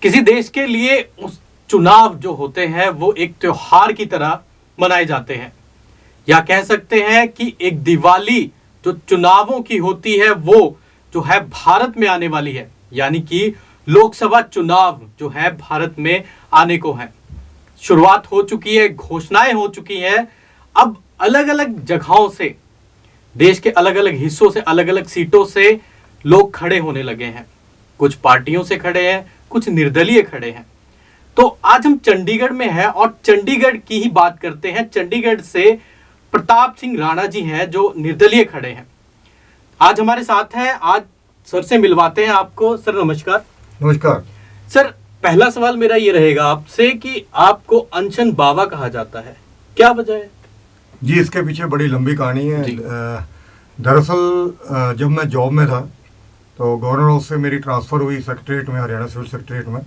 किसी देश के लिए उस चुनाव जो होते हैं वो एक त्योहार की तरह मनाए जाते हैं, या कह सकते हैं कि एक दिवाली जो चुनावों की होती है वो जो है भारत में आने वाली है, यानी कि लोकसभा चुनाव जो है भारत में आने को है। शुरुआत हो चुकी है, घोषणाएं हो चुकी हैं। अब अलग अलग जगहों से, देश के अलग अलग हिस्सों से, अलग अलग सीटों से लोग खड़े होने लगे हैं। कुछ पार्टियों से खड़े हैं, कुछ निर्दलीय खड़े हैं। तो आज हम चंडीगढ़ में हैं और चंडीगढ़ की ही बात करते हैं। चंडीगढ़ से प्रताप सिंह राणा जी हैं जो निर्दलीय खड़े हैं, आज हमारे साथ हैं। आज सर से मिलवाते हैं आपको। सर नमस्कार। नमस्कार सर, पहला सवाल मेरा ये रहेगा आपसे कि आपको अनशन बाबा कहा जाता है, क्या वजह है? जी, इसके पीछे बड़ी लंबी कहानी है। दरअसल जब मैं जॉब में था तो गवर्नर हाउस से मेरी ट्रांसफ़र हुई सेक्रेटरीट में, हरियाणा सिविल सेक्रेटरीट में।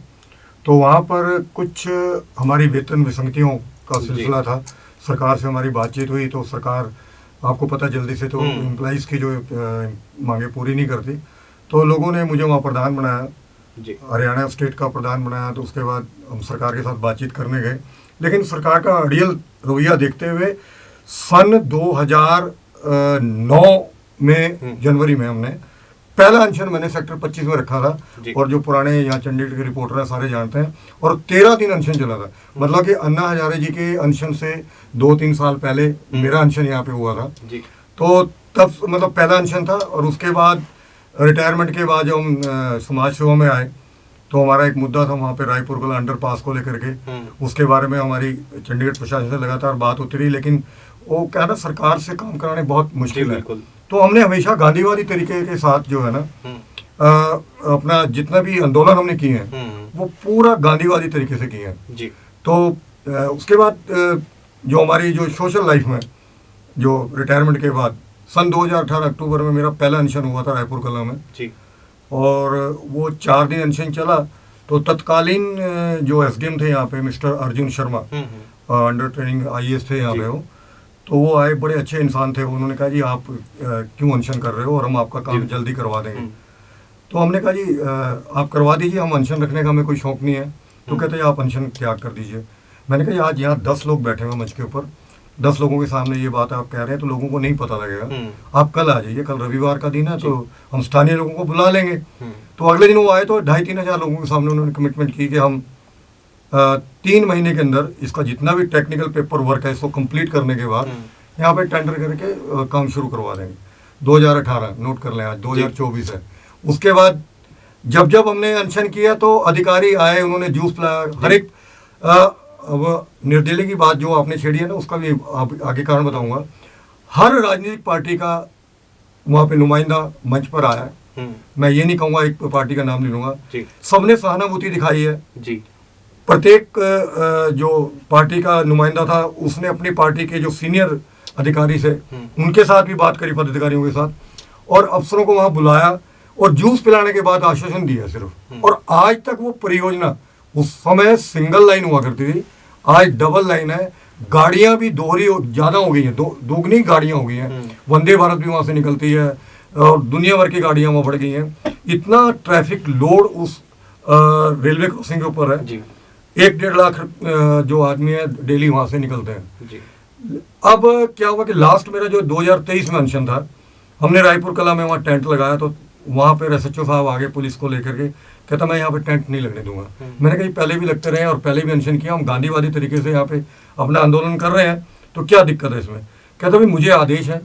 तो वहाँ पर कुछ हमारी वेतन विसंगतियों का सिलसिला था। सरकार से हमारी बातचीत हुई तो सरकार, आपको पता, जल्दी से तो एम्प्लॉइज़ की जो मांगे पूरी नहीं करती। तो लोगों ने मुझे वहाँ प्रधान बनाया, हरियाणा स्टेट का प्रधान बनाया। तो उसके बाद हम सरकार के साथ बातचीत करने गए, लेकिन सरकार का अड़ियल रवैया देखते हुए सन 2009 में जनवरी में हमने पहला अनशन मैंने सेक्टर 25 में रखा था। और जो पुराने यहाँ चंडीगढ़ के रिपोर्टर हैं सारे जानते हैं। और 13 दिन अनशन चला था। मतलब कि अन्ना हजारे जी के अनशन से 2-3 साल पहले मेरा अनशन यहाँ पे हुआ था। तो तब मतलब पहला अनशन था। और उसके बाद रिटायरमेंट के बाद जब हम समाज सेवा में आए तो हमारा एक मुद्दा था वहाँ पे रायपुर कला अंडर पास को लेकर के। उसके बारे में हमारी चंडीगढ़ प्रशासन से लगातार बात होती रही, लेकिन वो क्या ना, सरकार से काम कराने बहुत मुश्किल है। तो हमने हमेशा गांधीवादी तरीके के साथ जो है ना अपना जितना भी आंदोलन हमने किए हैं वो पूरा गांधीवादी तरीके से किए हैं। तो उसके बाद जो हमारी जो सोशल लाइफ में, जो रिटायरमेंट के बाद सन 2018 अक्टूबर में मेरा पहला अनशन हुआ था रायपुर कला में। और वो 4 दिन अनशन चला। तो तत्कालीन जो एसडीएम थे यहाँ पे, mister Arjun Sharma, under training IAS थे यहाँ पे वो। तो वो आए, बड़े अच्छे इंसान थे। उन्होंने कहा जी आप क्यों अनशन कर रहे हो और हम आपका काम जल्दी करवा देंगे। तो हमने कहा जी आप करवा दीजिए, हम अनशन रखने का हमें कोई शौक नहीं है। तो कहते हैं आप अनशन त्याग कर दीजिए। मैंने कहा आज यहाँ 10 लोग बैठे हुए मंच के ऊपर, 10 लोगों के सामने ये बात आप कह रहे हैं तो लोगों को नहीं पता लगेगा। आप कल आ जाइए, कल रविवार का दिन है तो हम स्थानीय लोगों को बुला लेंगे। तो अगले दिन वो आए तो 2,500-3 हज़ार लोगों के सामने उन्होंने कमिटमेंट की कि हम 3 महीने के अंदर इसका जितना भी टेक्निकल पेपर वर्क है इसको कंप्लीट करने के बाद यहाँ पे टेंडर करके काम शुरू करवा देंगे। 2018 नोट कर लें, आज 2024 है। उसके बाद जब जब हमने अनशन किया तो अधिकारी आए, उन्होंने जूस पिलाया, हर एक अब निर्दलीय की बात जो आपने छेड़ी है ना, उसका भी आगे कारण बताऊंगा। हर राजनीतिक पार्टी का वहाँ पे नुमाइंदा मंच पर आया है। मैं ये नहीं कहूँगा, एक पार्टी का नाम नहीं लूँगा, सबने सहानुभूति दिखाई है। प्रत्येक जो पार्टी का नुमाइंदा था उसने अपनी पार्टी के जो सीनियर अधिकारी से उनके साथ भी बात करी, पदाधिकारियों के साथ, और अफसरों को वहाँ बुलाया और जूस पिलाने के बाद आश्वासन दिया सिर्फ। और आज तक वो परियोजना, उस समय सिंगल लाइन हुआ करती थी, आज डबल लाइन है। गाड़ियां भी दोहरी ज़्यादा हो गई हैं, दोगुनी गाड़ियां हो गई हैं। वंदे भारत भी वहाँ से निकलती है और दुनिया भर की गाड़ियां वहाँ बढ़ गई हैं। इतना ट्रैफिक लोड उस रेलवे क्रॉसिंग के ऊपर है। 1-1.5 लाख जो आदमी है डेली वहाँ से निकलते हैं। अब क्या हुआ कि लास्ट मेरा जो 2023 में अनशन था, हमने रायपुर कला में वहाँ टेंट लगाया। तो वहाँ पे SHO साहब आगे पुलिस को लेकर के, कहता मैं यहाँ पे टेंट नहीं लगने दूंगा। मैंने कहा पहले भी लगते रहे और पहले भी अनशन किया, हम गांधीवादी तरीके से यहाँ पे अपना आंदोलन कर रहे हैं, तो क्या दिक्कत है इसमें? कहता भाई मुझे आदेश है,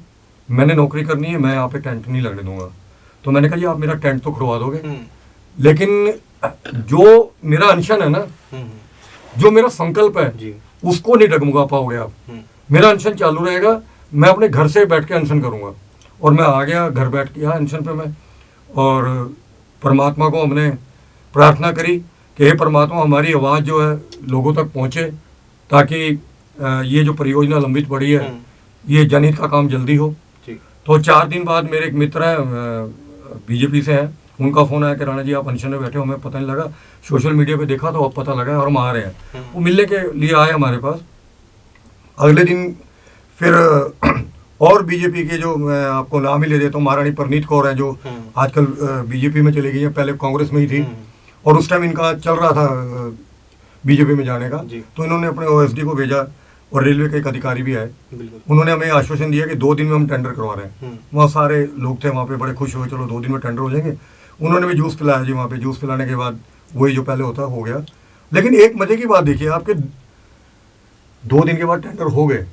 मैंने नौकरी करनी है, मैं यहाँ पे टेंट नहीं लगने दूंगा। तो मैंने कहा जी आप मेरा टेंट तो खुलवा दोगे, लेकिन जो मेरा अनशन है ना, जो मेरा संकल्प है उसको नहीं डगमगा पाओगे आप। मेरा अनशन चालू रहेगा, मैं अपने घर से बैठ के अनशन करूँगा। और मैं आ गया, घर बैठ गया अनशन पे मैं, और परमात्मा को हमने प्रार्थना करी कि हे परमात्मा हमारी आवाज़ जो है लोगों तक पहुँचे, ताकि ये जो परियोजना लंबित पड़ी है ये जनहित का काम जल्दी हो। तो 4 दिन बाद मेरे एक मित्र हैं बीजेपी से हैं, उनका फ़ोन आया कि राणा जी आप अनशन में बैठे हो, हमें पता नहीं लगा, सोशल मीडिया पे देखा तो अब पता लगा और हम आ रहे हैं। वो मिलने के लिए आए हमारे पास। अगले दिन फिर और बीजेपी के जो, मैं आपको नाम ही ले देता हूँ, महारानी परनीत कौर हैं जो आजकल बीजेपी में चली गई हैं, पहले कांग्रेस में ही थी। और उस टाइम इनका चल रहा था बीजेपी में जाने का, जी। तो इन्होंने अपने ओएसडी को भेजा और रेलवे के एक अधिकारी भी आए, बिल्कुल। उन्होंने हमें आश्वासन दिया कि 2 दिन में हम टेंडर करवा रहे हैं। हम्म। वहाँ सारे लोग थे वहाँ पे, बड़े खुश हुए, चलो 2 दिन में टेंडर हो जाएंगे। उन्होंने भी जूस पिलाया जी, वहाँ पे जूस पिलाने के बाद वही जो पहले होता हो गया। लेकिन एक मजे की बात देखिए, आपके 2 दिन के बाद टेंडर हो गए,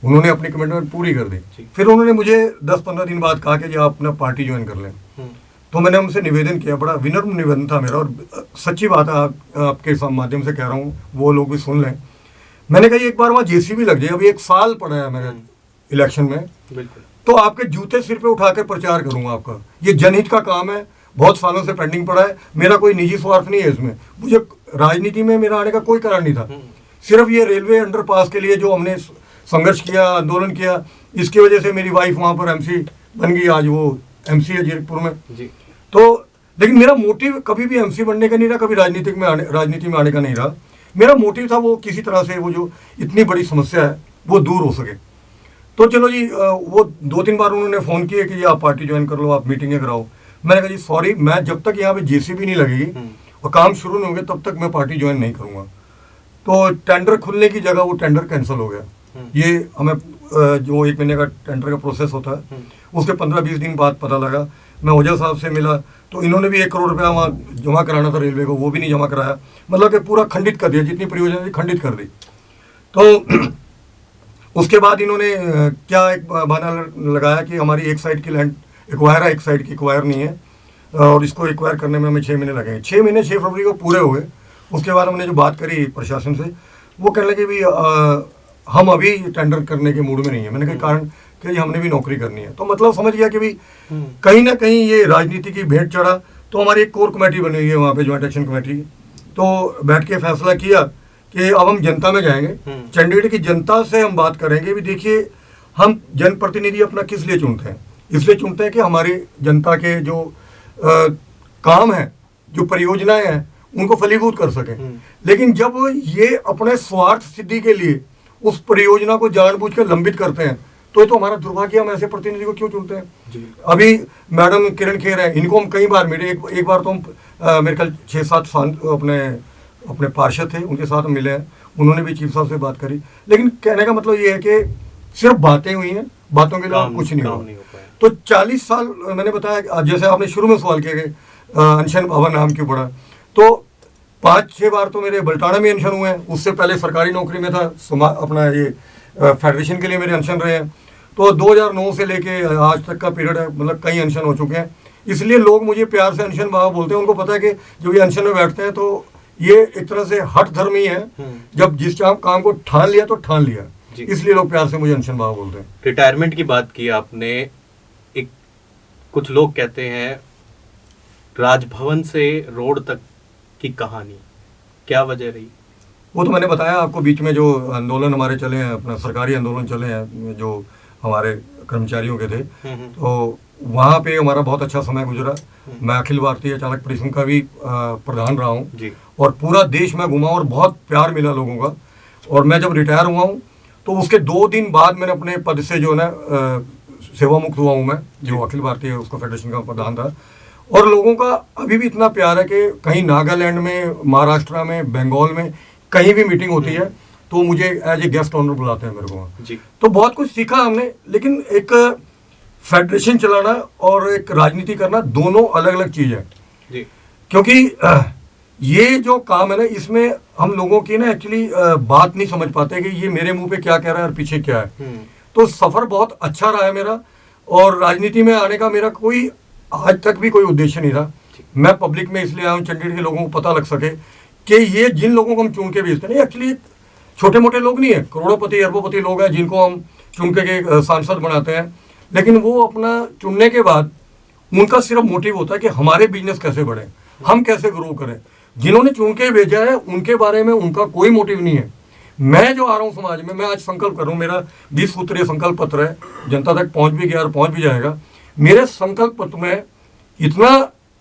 उन्होंने अपनी कमिटमेंट पूरी कर दी। जी। फिर उन्होंने मुझे 10-15 दिन बाद कहा कि जी आप अपना पार्टी ज्वाइन कर लें। तो मैंने उनसे निवेदन किया, बड़ा विनम्र निवेदन था मेरा, और सच्ची बात है, आपके माध्यम से कह रहा हूँ, वो लोग भी सुन लें। मैंने कहा एक बार वहाँ जेसीबी लग जाए, अभी 1 साल पड़ा है मेरे इलेक्शन में, बिल्कुल। तो आपके जूते सिर पे उठाकर प्रचार करूंगा आपका। ये जनहित का काम है, बहुत सालों से पेंडिंग पड़ा है, मेरा कोई निजी स्वार्थ नहीं है इसमें, मुझे राजनीति में मेरा आने का कोई कारण नहीं था। सिर्फ ये रेलवे अंडरपास के लिए जो हमने संघर्ष किया, आंदोलन किया, इसकी वजह से मेरी वाइफ वहाँ पर एमसी बन गई, आज वो एमसी है जीरकपुर में जी। तो लेकिन मेरा मोटिव कभी भी एमसी बनने का नहीं रहा, कभी राजनीति में आने का नहीं रहा। मेरा मोटिव था वो किसी तरह से वो जो इतनी बड़ी समस्या है वो दूर हो सके। तो चलो जी, वो 2-3 बार उन्होंने फ़ोन किए कि आप पार्टी ज्वाइन कर लो, आप मीटिंगें कराओ। मैंने कहा जी सॉरी, मैं जब तक यहाँ पे जेसीबी नहीं लगेगी और काम शुरू नहीं होंगे तब तक मैं पार्टी ज्वाइन नहीं करूँगा। तो टेंडर खुलने की जगह वो टेंडर कैंसिल हो गया। ये हमें जो 1 महीने का टेंडर का प्रोसेस होता है, उसके 15-20 दिन बाद पता लगा। मैं ओझा साहब से मिला तो इन्होंने भी 1 करोड़ रुपया वहाँ जमा कराना था रेलवे को, वो भी नहीं जमा कराया। मतलब कि पूरा खंडित कर दिया, जितनी परियोजना थी खंडित कर दी। तो उसके बाद इन्होंने क्या एक बहाना लगाया कि हमारी एक साइड की लैंड एक्वायर है, एक साइड की एक्वायर नहीं है, और इसको एक्वायर करने में हमें 6 महीने लगेंगे। 6 महीने 6 फरवरी को पूरे हो गए। उसके बाद हमने जो बात करी प्रशासन से, वो कहने लगे भी हम अभी टेंडर करने के मूड में नहीं है। मैंने कहा कारण कि हमने भी नौकरी करनी है। तो मतलब समझ गया कि भी कहीं ना कहीं ये राजनीति की भेंट चढ़ा। तो हमारी एक कोर कमेटी बनी हुई है वहाँ पे, ज्वाइंट एक्शन कमेटी। तो बैठ के फैसला किया कि अब हम जनता में जाएंगे, चंडीगढ़ की जनता से हम बात करेंगे। भी देखिए, हम जनप्रतिनिधि अपना किस लिए चुनते हैं? इसलिए चुनते हैं कि हमारी जनता के जो काम है, जो परियोजनाएं हैं, उनको फलीभूत कर सकें। लेकिन जब ये अपने स्वार्थ सिद्धि के लिए उस परियोजना को जानबूझकर लंबित करते हैं, तो ये तो हमारा दुर्भाग्य, हम ऐसे प्रतिनिधि को क्यों चुनते हैं? अभी मैडम किरण खेर है, इनको हम कई बार मिले। एक बार तो हम मेरे ख्याल 6-7 साल अपने पार्षद थे, उनके साथ मिले हैं, उन्होंने भी चीफ साहब से बात करी। लेकिन कहने का मतलब ये है कि सिर्फ बातें हुई हैं, बातों के अलावा कुछ नहीं हुआ। तो 40 साल मैंने बताया, जैसे आपने शुरू में सवाल किया कि अनशन भवन नाम क्यों पड़ा, तो 5-6 बार तो मेरे बल्टाना में अनशन हुए हैं। उससे पहले सरकारी नौकरी में था, अपना ये फेडरेशन के लिए मेरे अनशन रहे हैं। तो 2009 से लेके आज तक का पीरियड है, मतलब कई अनशन हो चुके हैं। इसलिए लोग मुझे प्यार से अनशन बाबा बोलते हैं। उनको पता है कि जब ये अनशन में बैठते हैं तो ये एक तरह से हठ धर्म ही है। जब जिस काम को ठान लिया तो ठान लिया, इसलिए लोग प्यार से मुझे अनशन बाबा बोलते हैं। रिटायरमेंट की बात की आपने, एक कुछ लोग कहते हैं राजभवन से रोड तक की कहानी, क्या वजह रही? वो तो मैंने बताया आपको, बीच में जो आंदोलन हमारे चले हैं, अपना सरकारी आंदोलन चले हैं जो हमारे कर्मचारियों के थे, तो वहाँ पे हमारा बहुत अच्छा समय गुजरा। मैं अखिल भारतीय चालक परिसंघ का भी प्रधान रहा हूँ, और पूरा देश में घुमा और बहुत प्यार मिला लोगों का। और मैं जब रिटायर हुआ हूँ तो उसके 2 दिन बाद मैंने अपने पद से जो है ना सेवा मुक्त हुआ हूँ मैं, जो अखिल भारतीय उसका फेडरेशन का प्रधान था। और लोगों का अभी भी इतना प्यार है कि कहीं नागालैंड में, महाराष्ट्र में, बंगाल में कहीं भी मीटिंग होती है तो मुझे एज ए गेस्ट ऑनर बुलाते हैं मेरे को। तो बहुत कुछ सीखा हमने। लेकिन एक फेडरेशन चलाना और एक राजनीति करना दोनों अलग अलग चीज़ है। क्योंकि ये जो काम है ना, इसमें हम लोगों की ना एक्चुअली बात नहीं समझ पाते कि ये मेरे मुंह पे क्या कह रहा है और पीछे क्या है। तो सफ़र बहुत अच्छा रहा है मेरा, और राजनीति में आने का मेरा कोई आज तक भी कोई उद्देश्य नहीं था। मैं पब्लिक में इसलिए आया हूँ, चंडीगढ़ के लोगों को पता लग सके कि ये जिन लोगों को हम चुन के भेजते हैं, एक्चुअली छोटे मोटे लोग नहीं है, करोड़ों अरबों लोग हैं जिनको हम चुन के सांसद बनाते हैं। लेकिन वो अपना चुनने के बाद उनका सिर्फ मोटिव होता है कि हमारे बिजनेस कैसे बढ़े, हम कैसे ग्रो करें। जिन्होंने चुन के भेजा है उनके बारे में उनका कोई मोटिव नहीं है। मैं जो आ रहा हूँ समाज में, मैं आज संकल्प कर रहा हूँ, मेरा 20 सूत्रीय संकल्प पत्र है, जनता तक पहुँच भी गया और पहुँच भी जाएगा। मेरे संकल्प पत्र में इतना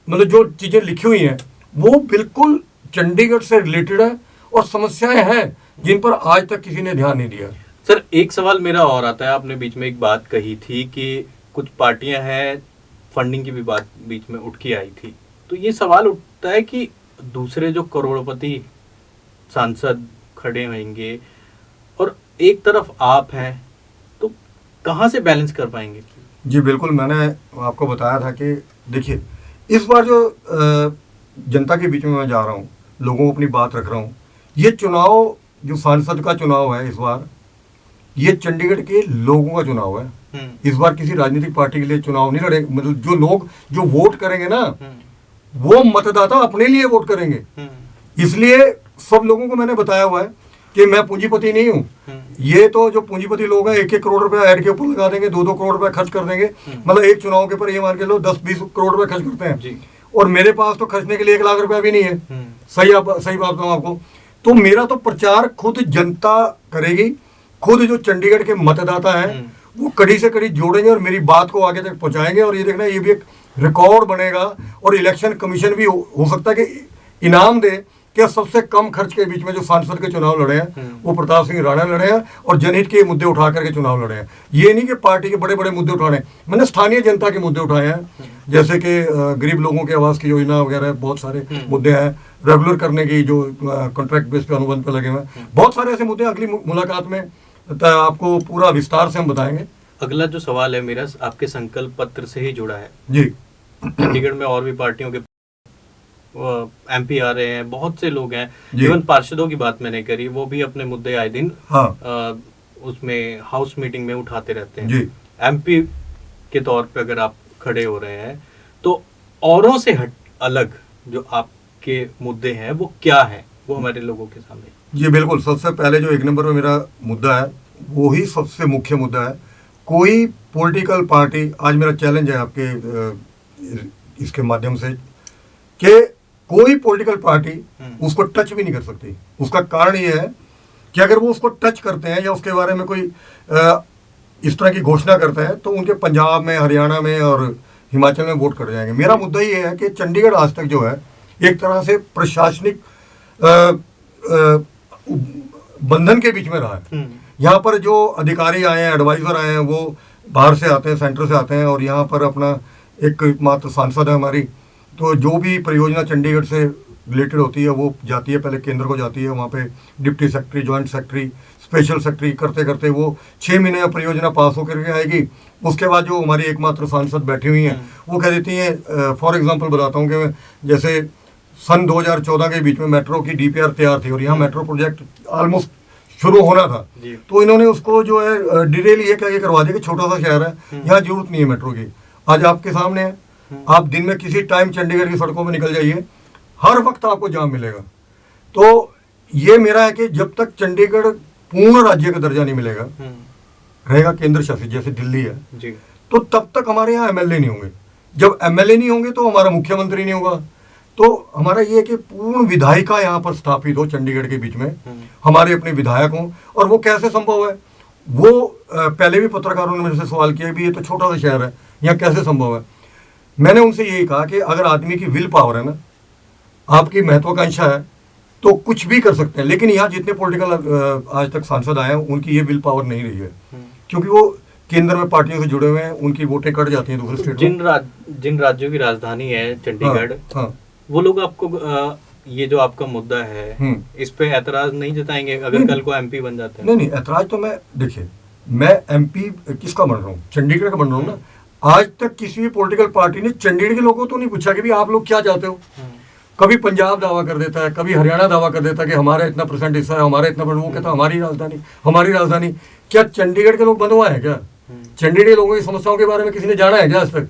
मतलब जो चीज़ें लिखी हुई हैं वो बिल्कुल चंडीगढ़ से रिलेटेड है, और समस्याएं हैं जिन पर आज तक किसी ने ध्यान नहीं दिया। सर, एक सवाल मेरा और आता है, आपने बीच में एक बात कही थी कि कुछ पार्टियां हैं, फंडिंग की भी बात बीच में उठ के आई थी, तो ये सवाल उठता है कि दूसरे जो करोड़पति सांसद खड़े होंगे और एक तरफ आप हैं, तो कहाँ से बैलेंस कर पाएंगे? जी बिल्कुल, मैंने आपको बताया था कि देखिए, इस बार जो जनता के बीच में मैं जा रहा हूँ, लोगों को अपनी बात रख रहा हूँ, ये चुनाव जो सांसद का चुनाव है इस बार, ये चंडीगढ़ के लोगों का चुनाव है। इस बार किसी राजनीतिक पार्टी के लिए चुनाव नहीं लड़े, मतलब जो लोग जो वोट करेंगे ना, वो मतदाता अपने लिए वोट करेंगे। इसलिए सब लोगों को मैंने बताया हुआ है कि मैं पूंजीपति नहीं हूँ। ये तो जो पूंजीपति लोग हैं 1-1 करोड़ रुपए ऐड के ऊपर लगा देंगे, 2-2 करोड़ रुपए खर्च कर देंगे, मतलब एक चुनाव के ऊपर ये मान के लो 10-20 करोड़ रुपए खर्च करते हैं। और मेरे पास तो खर्चने के लिए 1 लाख रुपया भी नहीं है। सही बात बताऊँ आपको, तो मेरा तो प्रचार खुद जनता करेगी, खुद जो चंडीगढ़ के मतदाता हैं वो कड़ी से कड़ी जोड़ेंगे और मेरी बात को आगे तक पहुंचाएंगे। और ये देखना, ये भी एक रिकॉर्ड बनेगा और इलेक्शन कमीशन भी हो सकता है कि इनाम दे कि सबसे कम खर्च के बीच में जो सांसद के चुनाव लड़े हैं वो प्रताप सिंह राणा लड़े हैं और जनहित के मुद्दे उठा करके चुनाव लड़े हैं। ये नहीं कि पार्टी के बड़े बड़े मुद्दे उठाने, मैंने स्थानीय जनता के मुद्दे उठाए हैं, जैसे कि गरीब लोगों के आवास की योजना वगैरह, बहुत सारे मुद्दे हैं, रेगुलर करने की जो कॉन्ट्रैक्ट बेस पे अनुबंध पे लगे हुए हैं, बहुत सारे ऐसे मुद्दे अगली मुलाकात में आपको पूरा विस्तार से हम बताएंगे। अगला जो सवाल है मेरा आपके संकल्प पत्र से ही जुड़ा है जी। चंडीगढ़ में और भी पार्टियों के एमपी आ रहे हैं, बहुत से लोग हैं, इवन पार्षदों की बात मैंने करी, वो भी अपने मुद्दे आए दिन उसमें हाउस मीटिंग में उठाते रहते हैं। एमपी के तौर पे अगर आप खड़े हो रहे हैं तो औरों से अलग जो आपके मुद्दे हैं वो क्या है, वो हमारे लोगों के सामने? जी बिल्कुल, सबसे पहले जो 1 नंबर पे मेरा मुद्दा है वो ही सबसे मुख्य मुद्दा है। कोई पॉलिटिकल पार्टी, आज मेरा चैलेंज है आपके इसके माध्यम से, कि कोई पॉलिटिकल पार्टी उसको टच भी नहीं कर सकती। उसका कारण ये है कि अगर वो उसको टच करते हैं या उसके बारे में कोई इस तरह की घोषणा करते हैं तो उनके पंजाब में, हरियाणा में और हिमाचल में वोट कट जाएंगे। मेरा मुद्दा ये है कि चंडीगढ़ आज तक जो है एक तरह से प्रशासनिक बंधन के बीच में रहा है। यहाँ पर जो अधिकारी आए हैं, एडवाइजर आए हैं, वो बाहर से आते हैं, सेंटर से आते हैं, और यहाँ पर अपना एक मात्र सांसद है हमारी, तो जो भी परियोजना चंडीगढ़ से रिलेटेड होती है वो जाती है, पहले केंद्र को जाती है, वहाँ पे deputy secretary, joint secretary, special secretary करते करते वो 6 महीने में परियोजना पास होकर के आएगी। उसके बाद जो हमारी एकमात्र सांसद बैठी हुई हैं वो कह देती हैं, फॉर एग्जांपल बताता हूँ कि जैसे सन 2014 के बीच में मेट्रो की डीपीआर तैयार थी और यहाँ मेट्रो प्रोजेक्ट ऑलमोस्ट शुरू होना था, तो इन्होंने उसको जो है डिटेल ये कह के करवा दिया कि छोटा सा शहर है, यहाँ जरूरत नहीं है मेट्रो की। आज आपके सामने है, आप दिन में किसी टाइम चंडीगढ़ की सड़कों में निकल जाइए, हर वक्त आपको जाम मिलेगा। तो ये मेरा है कि जब तक चंडीगढ़ पूर्ण राज्य का दर्जा नहीं मिलेगा, रहेगा केंद्र शासित जैसे दिल्ली है, तो तब तक हमारे यहाँ एमएलए नहीं होंगे। जब एमएलए नहीं होंगे तो हमारा मुख्यमंत्री नहीं होगा। तो हमारा ये है कि पूर्ण विधायिका यहाँ पर स्थापित हो चंडीगढ़ के बीच में, हमारे अपने विधायक हों। और वो कैसे संभव है, वो पहले भी पत्रकारों ने मेरे से सवाल किया भी ये तो छोटा सा शहर है, यहाँ कैसे संभव है। मैंने उनसे यही कहा कि अगर आदमी की विल पावर है ना, आपकी महत्वाकांक्षा है, तो कुछ भी कर सकते हैं। लेकिन यहाँ जितने पॉलिटिकल आज तक सांसद आए हैं उनकी ये विल पावर नहीं रही है, क्योंकि वो केंद्र में पार्टियों से जुड़े हुए हैं, उनकी वोटें कट जाती हैं दूसरे स्टेट में। जिन राज्यों की राजधानी है चंडीगढ़, हाँ, वो लोग आपको ये जो आपका मुद्दा है इस पे ऐतराज नहीं जताएंगे अगर कल को एमपी बन जाते हैं? नहीं, ऐतराज तो मैं एमपी किसका बन रहा हूँ, चंडीगढ़ का बन रहा हूँ ना। आज तक किसी भी पॉलिटिकल पार्टी ने चंडीगढ़ के लोगों को तो नहीं पूछा कि भी आप लोग क्या चाहते हो। कभी पंजाब दावा कर देता है, कभी हरियाणा दावा कर देता है कि हमारा इतना % हिस्सा है, हमारा इतना %। वो कहता है हमारी राजधानी। क्या चंडीगढ़ के लोग बंधुआ है क्या? चंडीगढ़ के लोगों की समस्याओं के बारे में किसी ने जाना है क्या आज तक?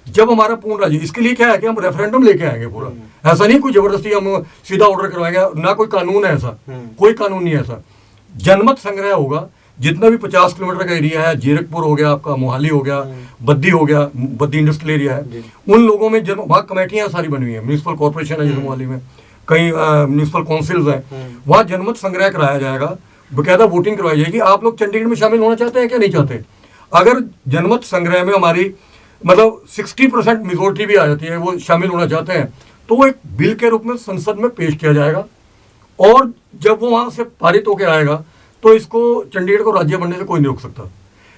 जब हमारा पूर्ण राज्य, इसके लिए क्या है कि हम रेफरेंडम लेके आएंगे पूरा, ऐसा नहीं कोई जबरदस्ती हम सीधा ऑर्डर करवाएंगे, ना कोई कानून है ऐसा, कोई कानून नहीं है ऐसा। जनमत संग्रह होगा, जितना भी 50 किलोमीटर का एरिया है, जीरकपुर हो गया, आपका मोहाली हो गया, बद्दी हो गया, बद्दी इंडस्ट्रियल एरिया है, उन लोगों में वहाँ कमेटियाँ सारी बनी हुई है, म्यूनिसिपल कॉर्पोरेशन है जैसे मोहाली में, कई म्यूनिसिपल काउंसिल्स हैं, वहाँ जनमत संग्रह कराया जाएगा, बकायदा वोटिंग करवाई जाएगी। आप लोग चंडीगढ़ में शामिल होना चाहते हैं क्या, नहीं चाहते? अगर जनमत संग्रह में हमारी मतलब 60% मेजोरिटी भी आ जाती है, वो शामिल होना चाहते हैं, तो वो एक बिल के रूप में संसद में पेश किया जाएगा, और जब वो वहाँ से पारित होकर आएगा तो इसको चंडीगढ़ को राज्य बनने से कोई नहीं रोक सकता।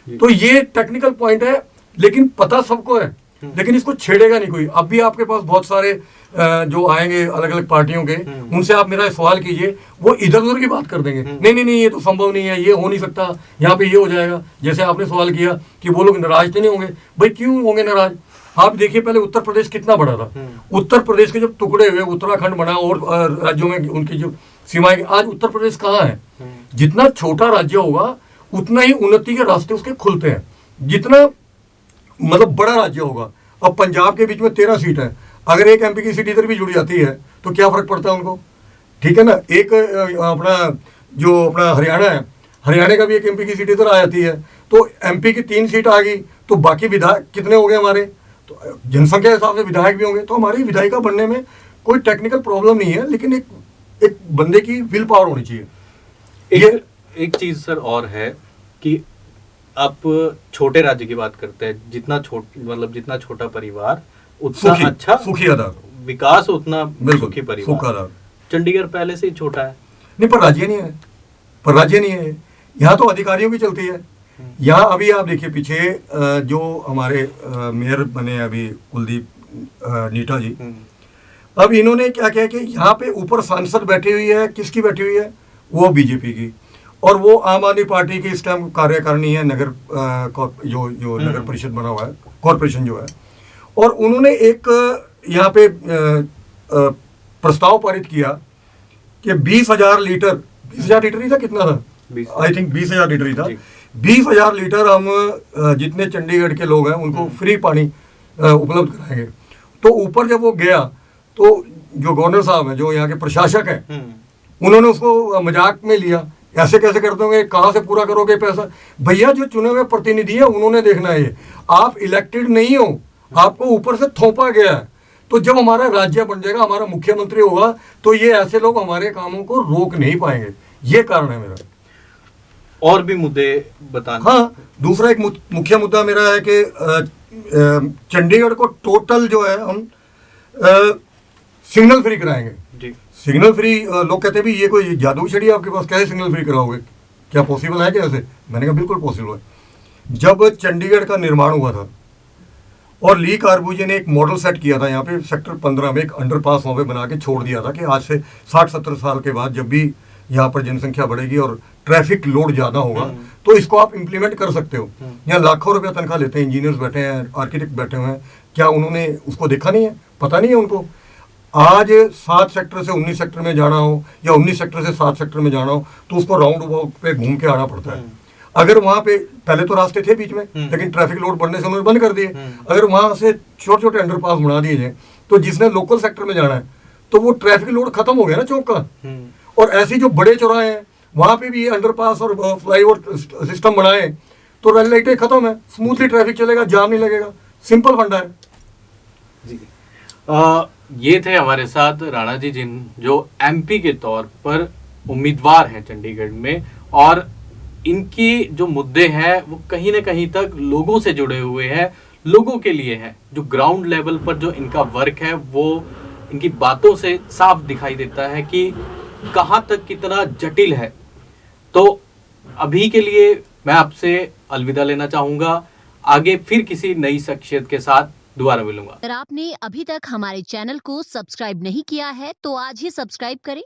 तो ये टेक्निकल पॉइंट है, लेकिन पता सबको है लेकिन इसको छेड़ेगा नहीं कोई। अब भी आपके पास बहुत सारे जो आएंगे अलग अलग पार्टियों के, उनसे आप मेरा सवाल कीजिए, वो इधर उधर की बात कर देंगे, नहीं नहीं नहीं ये तो संभव नहीं है, ये हो नहीं सकता, यहाँ पे ये हो जाएगा। जैसे आपने सवाल किया कि वो लोग नाराज तो नहीं होंगे, भाई क्यों होंगे नाराज? आप देखिए पहले उत्तर प्रदेश कितना बड़ा था, उत्तर प्रदेश के जब टुकड़े हुए, उत्तराखंड बना और राज्यों में उनकी जो सीमाएं, आज उत्तर प्रदेश कहाँ है? जितना छोटा राज्य होगा उतना ही उन्नति के रास्ते उसके खुलते हैं, जितना मतलब बड़ा राज्य होगा। अब पंजाब के बीच में 13 सीट है, अगर एक एमपी की सीट इधर भी जुड़ जाती है तो क्या फर्क पड़ता है उनको? ठीक है ना। एक अपना हरियाणा है, हरियाणा का भी एक एमपी की सीट इधर आ जाती है, तो एमपी की 3 सीट आ गई, तो बाकी विधायक कितने हो गए हमारे? तो जनसंख्या के हिसाब से विधायक भी होंगे, तो हमारी विधायिका बनने में कोई टेक्निकल प्रॉब्लम नहीं है, लेकिन एक बंदे की विल पावर होनी चाहिए। एक चीज सर और है कि आप छोटे राज्य की बात करते हैं, जितना छोटा परिवार उतना अच्छा सुखी आधार विकास, उतना सुखी परिवार। चंडीगढ़ पहले से ही छोटा है। नहीं, पर राज्य नहीं है, यहाँ तो अधिकारियों की चलती है। यहाँ अभी आप देखिए पीछे जो हमारे मेयर बने अभी कुलदीप नीटा जी, अब इन्होंने क्या किया कि यहाँ पे ऊपर सांसद बैठी हुई है, किसकी बैठी हुई है? वो बीजेपी की, और वो आम आदमी पार्टी की इस टाइम कार्यकारिणी है, नगर जो नगर परिषद बना हुआ है, कॉरपोरेशन जो है। और उन्होंने एक यहाँ पे प्रस्ताव पारित किया कि 20,000 लीटर ही था, कितना था? आई थिंक 20,000 लीटर ही था। 20,000 लीटर हम जितने चंडीगढ़ के लोग हैं उनको फ्री पानी उपलब्ध कराएंगे। तो ऊपर जब वो गया तो जो गवर्नर साहब हैं, जो यहाँ के प्रशासक हैं, उन्होंने उसको मजाक में लिया, ऐसे कैसे कर दोगे, कहाँ से पूरा करोगे पैसा? भैया जो चुने हुए प्रतिनिधि है उन्होंने देखना है, ये आप इलेक्टेड नहीं हो, आपको ऊपर से थोपा गया है। तो जब हमारा राज्य बन जाएगा, हमारा मुख्यमंत्री होगा, तो ये ऐसे लोग हमारे कामों को रोक नहीं पाएंगे। ये कारण है मेरा। और भी मुद्दे बताना। हाँ, दूसरा एक मुख्य मुद्दा मेरा है कि चंडीगढ़ को टोटल जो है हम सिग्नल फ्री कराएंगे जी। सिग्नल फ्री, लोग कहते हैं भी ये कोई जादू छड़ी आपके पास, कैसे सिग्नल फ्री कराओगे, क्या पॉसिबल है? कैसे? मैंने कहा बिल्कुल पॉसिबल है। जब चंडीगढ़ का निर्माण हुआ था और ली कार्बूजे ने एक मॉडल सेट किया था यहाँ पे सेक्टर 15 में, एक अंडरपास वहाँ पे बना के छोड़ दिया था कि आज से 60-70 साल के बाद जब भी यहाँ पर जनसंख्या बढ़ेगी और ट्रैफिक लोड ज़्यादा होगा तो इसको आप इम्प्लीमेंट कर सकते हो। यहाँ लाखों रुपया तनख्वाह लेते हैं, इंजीनियर्स बैठे हैं, आर्किटेक्ट बैठे हुए हैं, क्या उन्होंने उसको देखा नहीं है? पता नहीं है उनको। आज 7 सेक्टर से 19 सेक्टर में जाना हो या 19 सेक्टर से 7 सेक्टर में जाना हो तो उसको राउंड अबाउट पे घूम के आना पड़ता है। अगर वहाँ पे पहले तो रास्ते थे बीच में, लेकिन ट्रैफिक लोड बढ़ने से उन्होंने बंद कर दिए। अगर वहाँ से छोटे छोटे अंडरपास बना दिए जाए तो जिसने लोकल सेक्टर में जाना है तो वो ट्रैफिक लोड खत्म हो गया ना चौक का। और ऐसे जो बड़े चौराहे हैं वहाँ पे भी अंडरपास और फ्लाईओवर सिस्टम बनाए तो रेल लाइटें खत्म है, स्मूथली ट्रैफिक चलेगा, जाम नहीं लगेगा। सिंपल फंडा है जी। ये थे हमारे साथ राणा जी, जो एमपी के तौर पर उम्मीदवार हैं चंडीगढ़ में, और इनकी जो मुद्दे हैं वो कहीं ना कहीं तक लोगों से जुड़े हुए हैं, लोगों के लिए हैं। जो ग्राउंड लेवल पर जो इनका वर्क है वो इनकी बातों से साफ दिखाई देता है कि कहाँ तक कितना जटिल है। तो अभी के लिए मैं आपसे अलविदा लेना चाहूँगा, आगे फिर किसी नई शख्सियत के साथ दोबारा मिलूंगा। अगर आपने अभी तक हमारे चैनल को सब्सक्राइब नहीं किया है तो आज ही सब्सक्राइब करें